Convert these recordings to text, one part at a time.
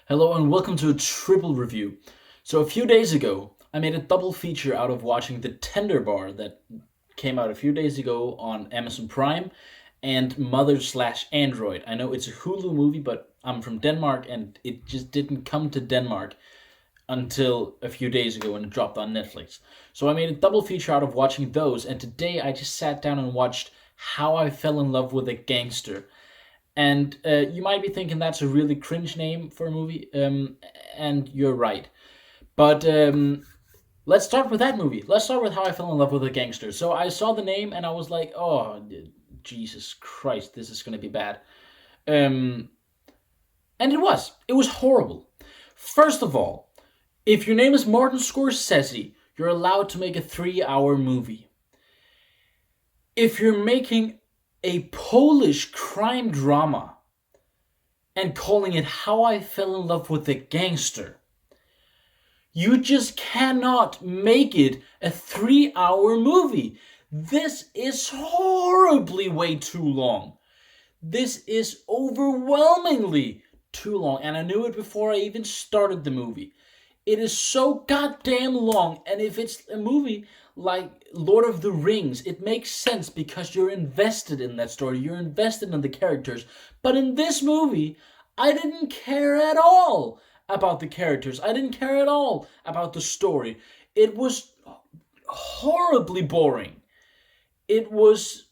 Hello and welcome to a triple review. So a few days ago, I made a double feature out of watching The Tender Bar that came out a few days ago on Amazon Prime and Mother slash Android. I know it's a Hulu movie, but I'm from Denmark and it just didn't come to Denmark until a few days ago when it dropped on Netflix. So I made a double feature out of watching those, and today I just sat down and watched How I Fell in Love with a Gangster. And you might be thinking that's a really cringe name for a movie, and you're right. But let's start with that movie. Let's start with How I Fell in Love with a Gangster. So I saw the name and I was like, oh, Jesus Christ, this is going to be bad. Um, and it was. It was horrible. First of all, if your name is Martin Scorsese, you're allowed to make a 3-hour movie. If you're making a Polish crime drama and calling it How I Fell in Love with a Gangster, you just cannot make it a 3-hour movie. This is horribly way too long. This is overwhelmingly too long, and I knew it before I even started the movie. It is so goddamn long, and if it's a movie like Lord of the Rings, it makes sense because you're invested in that story, you're invested in the characters. But in this movie, I didn't care at all about the characters. I didn't care at all about the story. It was horribly boring. It was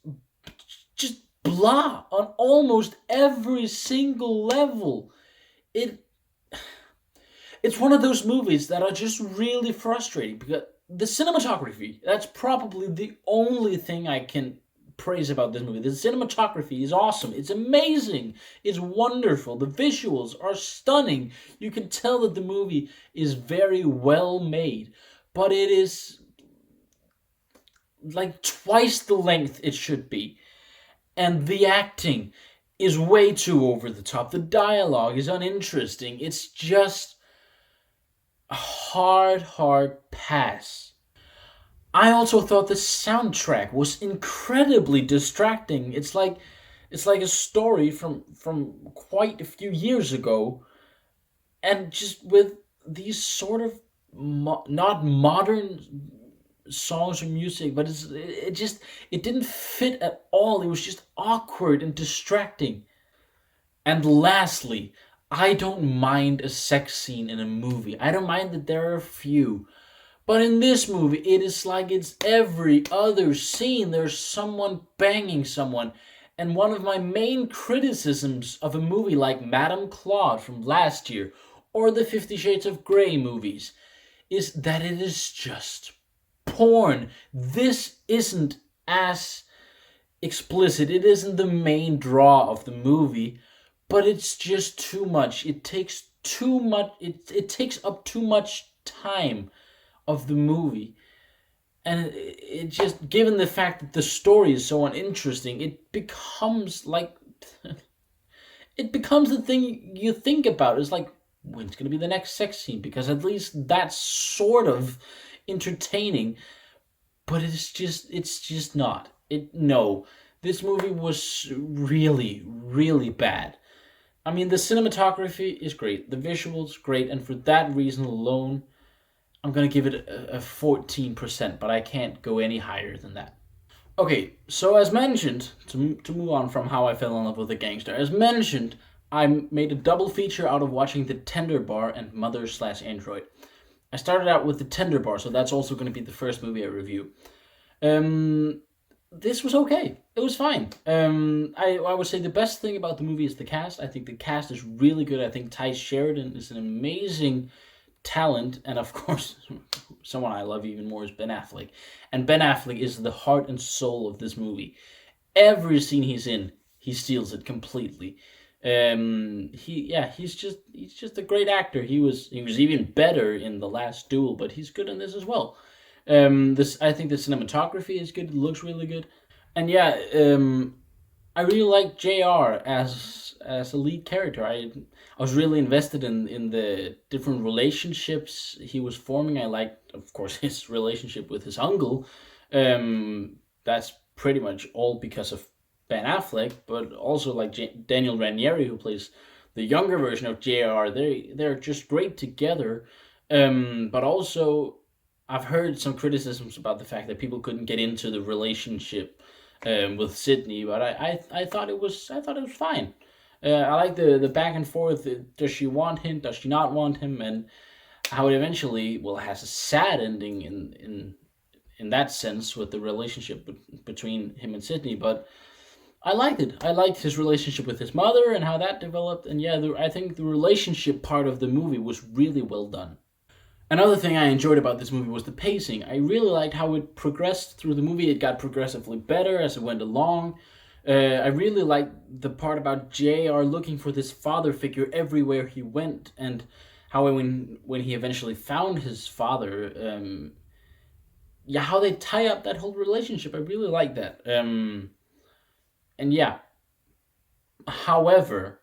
just blah on almost every single level. It's one of those movies that are just really frustrating because the cinematography, that's probably the only thing I can praise about this movie. The cinematography is awesome. It's amazing. It's wonderful. The visuals are stunning. You can tell that the movie is very well made, but it is like twice the length it should be. And the acting is way too over the top. The dialogue is uninteresting. It's just a hard pass. I also thought the soundtrack was incredibly distracting. It's like a story from quite a few years ago, and just with these sort of not modern songs or music, but it didn't fit at all. It was just awkward and distracting. And lastly, I don't mind a sex scene in a movie. I don't mind that there are a few. But in this movie, it is like it's every other scene. There's someone banging someone. And one of my main criticisms of a movie like Madame Claude from last year, or the 50 Shades of Grey movies, is that it is just porn. This isn't as explicit. It isn't the main draw of the movie, but it's just too much. It takes too much. It takes up too much time of the movie, and it just, given the fact that the story is so uninteresting, it becomes like it becomes the thing you think about. It's like, when's going to be the next sex scene? Because at least that's sort of entertaining, but it's just not. No, this movie was really bad. I mean, the cinematography is great, the visuals great, and for that reason alone, I'm gonna give it a 14%, but I can't go any higher than that. Okay, so as mentioned, to move on from How I Fell in Love with a Gangster, as mentioned, I made a double feature out of watching The Tender Bar and Mother slash Android. I started out with The Tender Bar, so that's also going to be the first movie I review. Um, this was okay. It was fine. I would say the best thing about the movie is the cast. I think the cast is really good. I think Ty Sheridan is an amazing talent, and of course, someone I love even more is Ben Affleck. And Ben Affleck is the heart and soul of this movie. Every scene he's in, he steals it completely. He's just a great actor. He was even better in The Last Duel, but he's good in this as well. This I think the cinematography is good. It looks really good, and yeah, I really like Jr. as a lead character. I was really invested in the different relationships he was forming. I liked, of course, his relationship with his uncle. That's pretty much all because of Ben Affleck, but also like Daniel Ranieri, who plays the younger version of JR. They're just great together. But also, I've heard some criticisms about the fact that people couldn't get into the relationship with Sydney, but I thought it was fine. I like the back and forth. Does she want him? Does she not want him? And how it eventually, well, has a sad ending in that sense with the relationship between him and Sydney. But I liked it. I liked his relationship with his mother and how that developed. And yeah, I think the relationship part of the movie was really well done. Another thing I enjoyed about this movie was the pacing. I really liked how it progressed through the movie. It got progressively better as it went along. I really liked the part about JR looking for this father figure everywhere he went, and how when he eventually found his father, yeah, how they tie up that whole relationship. I really like that. And yeah, however,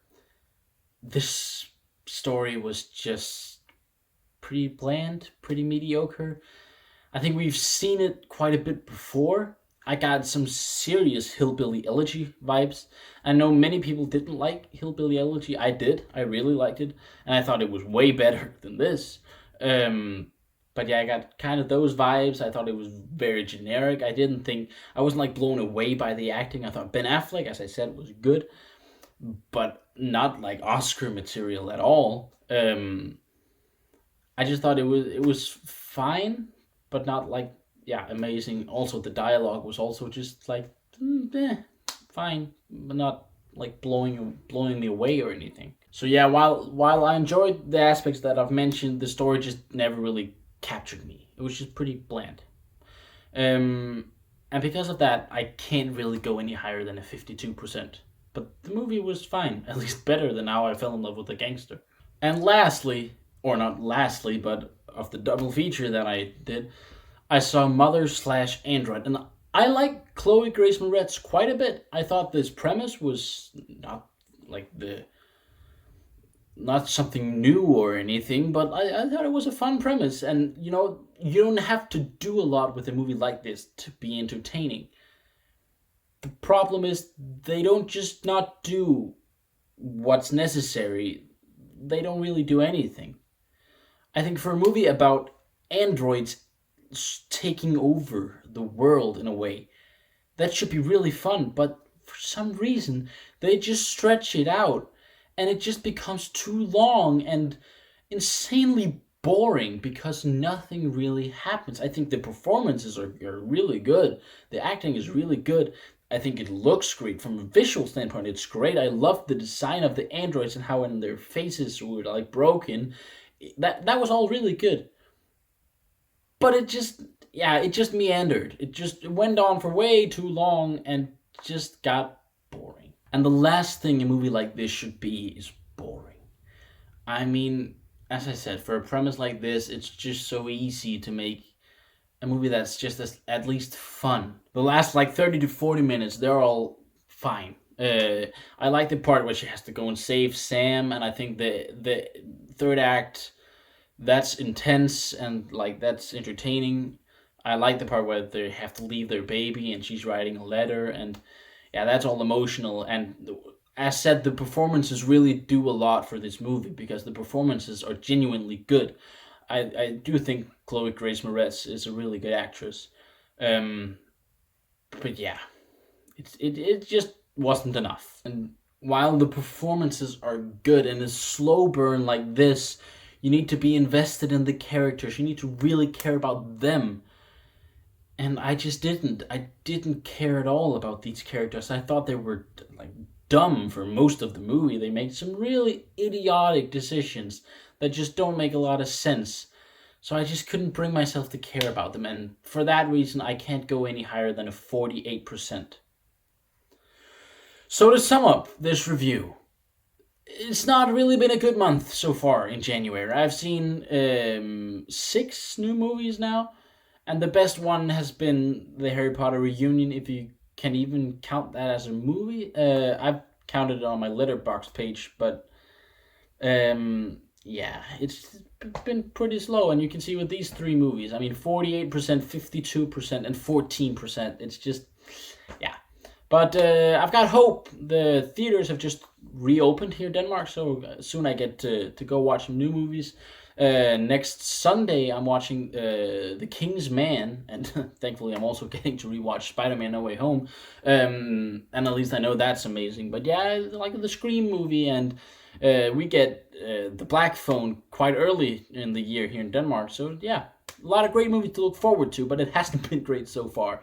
this story was just pretty bland, pretty mediocre. I think we've seen it quite a bit before. I got some serious Hillbilly Elegy vibes. I know many people didn't like Hillbilly Elegy. I did. I really liked it, and I thought it was way better than this. Um, but yeah, I got kind of those vibes. I thought it was very generic. I wasn't like blown away by the acting. I thought Ben Affleck, as I said, was good, but not like Oscar material at all. I just thought it was fine, but not like, yeah, amazing. Also, the dialogue was also just like fine, but not like blowing me away or anything. So yeah, while I enjoyed the aspects that I've mentioned, the story just never really captured me. It was just pretty bland. Um, and because of that, I can't really go any higher than a 52%. But the movie was fine, at least better than How I Fell in Love with a Gangster. And lastly, or not lastly, but of the double feature that I did, I saw Mother slash Android, and I like Chloe Grace Moretz quite a bit. I thought this premise was not like the not something new or anything, but I thought it was a fun premise, and you don't have to do a lot with a movie like this to be entertaining. The problem is they don't just not do what's necessary. They don't really do anything. I think for a movie about androids taking over the world in a way, that should be really fun, but for some reason, they just stretch it out and it just becomes too long and insanely boring because nothing really happens. I think the performances are really good. The acting is really good. I think it looks great from a visual standpoint. It's great. I love the design of the androids and how when their faces were like broken. That was all really good. But it just meandered. It went on for way too long and just got boring. And the last thing a movie like this should be is boring. I mean, as I said, for a premise like this, it's just so easy to make a movie that's just at least fun. The last like 30 to 40 minutes, they're all fine. I like the part where she has to go and save Sam, and I think the third act, that's intense and like that's entertaining. I like the part where they have to leave their baby and she's writing a letter, and yeah, that's all emotional. And as said, the performances really do a lot for this movie because the performances are genuinely good. I do think Chloe Grace Moretz is a really good actress. Um, but yeah, it just wasn't enough. And while the performances are good in a slow burn like this, you need to be invested in the characters. You need to really care about them. And I just didn't. I didn't care at all about these characters. I thought they were like dumb for most of the movie. They made some really idiotic decisions that just don't make a lot of sense. So I just couldn't bring myself to care about them, and for that reason, I can't go any higher than a 48%. So to sum up this review, it's not really been a good month so far in January. I've seen six new movies now, and the best one has been the Harry Potter reunion, if you can even count that as a movie. I've counted it on my Letterboxd page, but yeah, it's been pretty slow, and you can see with these three movies. I mean, 48%, 52%, and 14%. It's just, yeah. But I've got hope. The theaters have just reopened here in Denmark, so soon I get to go watch some new movies. Next Sunday, I'm watching The King's Man, and thankfully, I'm also getting to rewatch Spider-Man: No Way Home. And at least I know that's amazing. But yeah, like the Scream movie, and we get the Black Phone quite early in the year here in Denmark. So yeah, a lot of great movies to look forward to, but it hasn't been great so far.